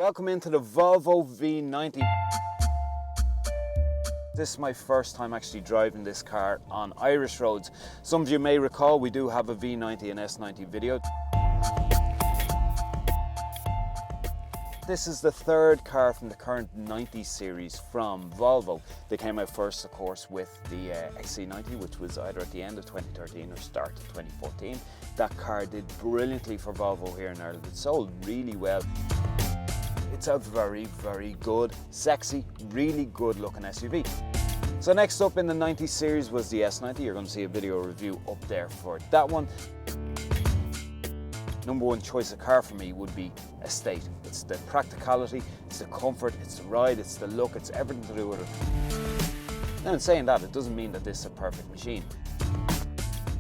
Welcome into the Volvo V90. This is my first time actually driving this car on Irish roads. Some of you may recall we do have a V90 and S90 video. This is the third car from the current 90 series from Volvo. They came out first, of course, with the XC90, which was either at the end of 2013 or start of 2014. That car did brilliantly for Volvo here in Ireland. It sold really well. It's a very, very good, sexy, really good looking SUV. So next up in the 90 series was the S90. You're going to see a video review up there for that one. Number one choice of car for me would be estate. It's the practicality, it's the comfort, it's the ride, it's the look, it's everything to do with it. Now in saying that, it doesn't mean that this is a perfect machine.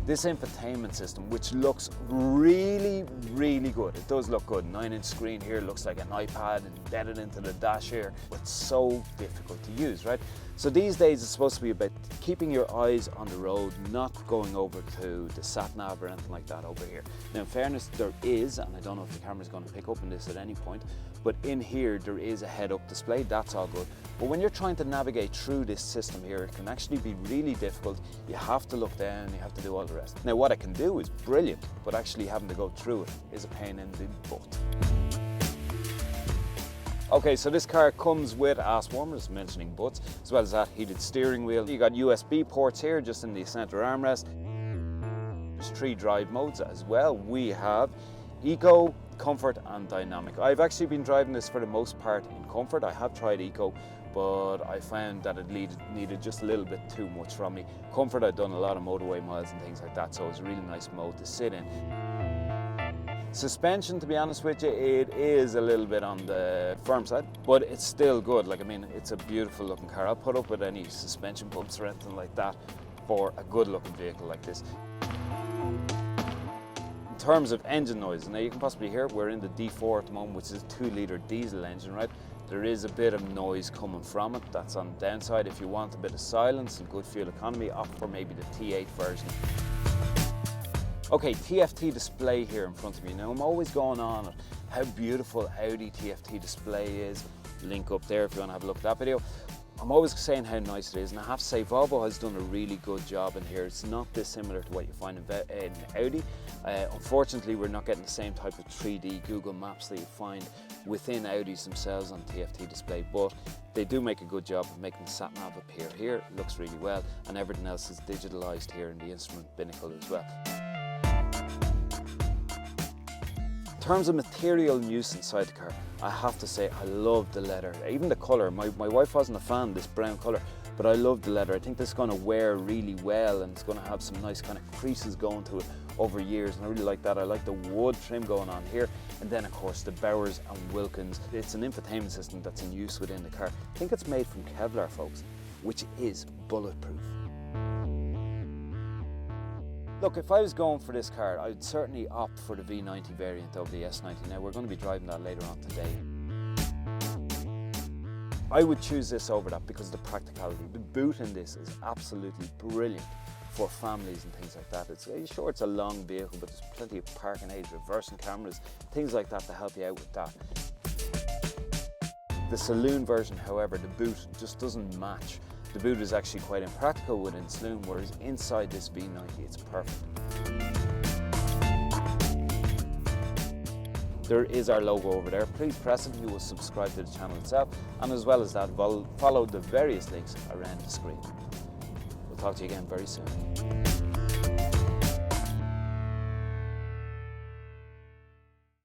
This infotainment system, which looks really, really good. It does look good. 9-inch screen here, looks like an iPad embedded into the dash here. It's so difficult to use, right? So these days it's supposed to be about keeping your eyes on the road, not going over to the sat nav or anything like that over here. Now in fairness, there is, and I don't know if the camera's going to pick up on this at any point, but in here there is a head-up display. That's all good. But when you're trying to navigate through this system here, it can actually be really difficult. You have to look down, you have to do all the rest. Now what I can do is brilliant, but actually having to go through it is a pain in the butt. Okay, so this car comes with ass warmers, mentioning butts, as well as that heated steering wheel. You got USB ports here just in the center armrest. There's 3 drive modes as well. We have Eco, Comfort and Dynamic. I've actually been driving this for the most part in Comfort. I have tried Eco, but I found that it needed just a little bit too much from me. Comfort, I've done a lot of motorway miles and things like that, so it's a really nice mode to sit in. Suspension, to be honest with you, it is a little bit on the firm side, but it's still good. Like, I mean, it's a beautiful looking car. I'll put up with any suspension bumps or anything like that for a good looking vehicle like this. In terms of engine noise, now you can possibly hear we're in the D4 at the moment, which is a 2-litre diesel engine, right? There is a bit of noise coming from it. That's on the downside. If you want a bit of silence and good fuel economy, opt for maybe the T8 version. Okay, TFT display here in front of me. Now I'm always going on at how beautiful Audi TFT display is. Link up there if you want to have a look at that video. I'm always saying how nice it is, and I have to say Volvo has done a really good job in here. It's not dissimilar to what you find in Audi. Unfortunately, we're not getting the same type of 3D Google Maps that you find within Audis themselves on TFT display, but they do make a good job of making the sat nav appear here. It looks really well, and everything else is digitalized here in the instrument binnacle as well. In terms of material and use inside the car, I have to say I love the leather, even the colour. My wife wasn't a fan of this brown colour, but I love the leather. I think this is going to wear really well, and it's going to have some nice kind of creases going to it over years, and I really like that. I like the wood trim going on here, and then of course the Bowers and Wilkins. It's an infotainment system that's in use within the car. I think it's made from Kevlar, folks, which is bulletproof. Look, if I was going for this car, I'd certainly opt for the V90 variant over the S90. Now, we're going to be driving that later on today. I would choose this over that because of the practicality. The boot in this is absolutely brilliant for families and things like that. Sure, it's a long vehicle, but there's plenty of parking aids, reversing cameras, things like that to help you out with that. The saloon version, however, the boot just doesn't match. The boot is actually quite impractical within saloon, whereas inside this V90 it's perfect. There is our logo over there. Please press it, you will subscribe to the channel itself, and as well as that, follow the various links around the screen. We'll talk to you again very soon.